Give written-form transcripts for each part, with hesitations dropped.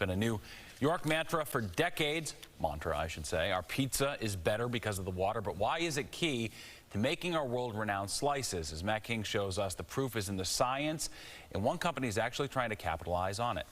Been a New York mantra for decades. Mantra, I should say. Our pizza is better because of the water, but why is it key to making our world-renowned slices? As Matt King shows us, the proof is in the science, and one company is actually trying to capitalize on it.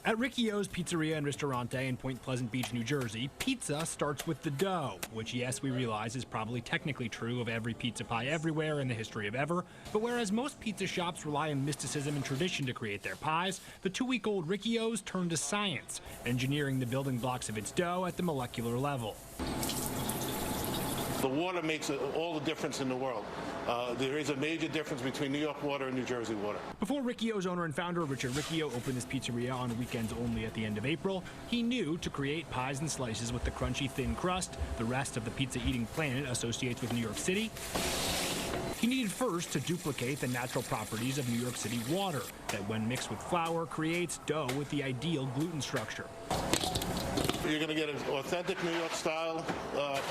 At Riccio's Pizzeria and Ristorante in Point Pleasant Beach, New Jersey, pizza starts with the dough, which, yes, we realize is probably technically true of every pizza pie everywhere in the history of ever. But whereas most pizza shops rely on mysticism and tradition to create their pies, the 2-week-old Riccio's turned to science, engineering the building blocks of its dough at the molecular level. The water makes all the difference in the world. There is a major difference between New York water and New Jersey water. Before Riccio's owner and founder Richard Riccio opened this pizzeria on weekends only at the end of April, he knew to create pies and slices with the crunchy, thin crust the rest of the pizza-eating planet associates with New York City, he needed first to duplicate the natural properties of New York City water that, when mixed with flour, creates dough with the ideal gluten structure. You're going to get an authentic New York-style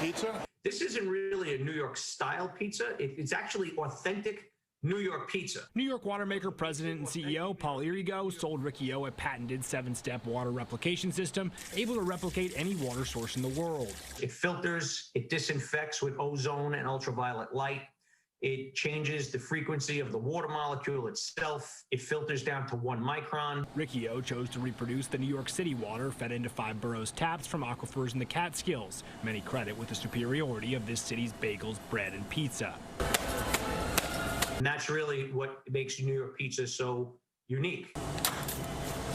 pizza. This isn't really a New York-style pizza. It's actually authentic New York pizza. New York Watermaker president and CEO Paul Irigo sold Riccio a patented 7-step water replication system, able to replicate any water source in the world. It filters, it disinfects with ozone and ultraviolet light. It changes the frequency of the water molecule itself. It filters down to 1 micron. Riccio chose to reproduce the New York City water fed into 5 boroughs taps from aquifers in the Catskills. Many credit with the superiority of this city's bagels, bread, and pizza. And that's really what makes New York pizza so unique.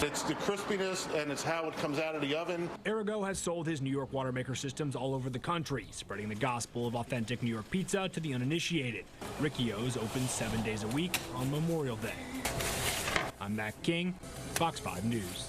It's the crispiness, and it's how it comes out of the oven. Irigo has sold his New York Watermaker systems all over the country, spreading the gospel of authentic New York pizza to the uninitiated. Riccio's open 7 days a week on Memorial Day. I'm Matt King, Fox 5 News.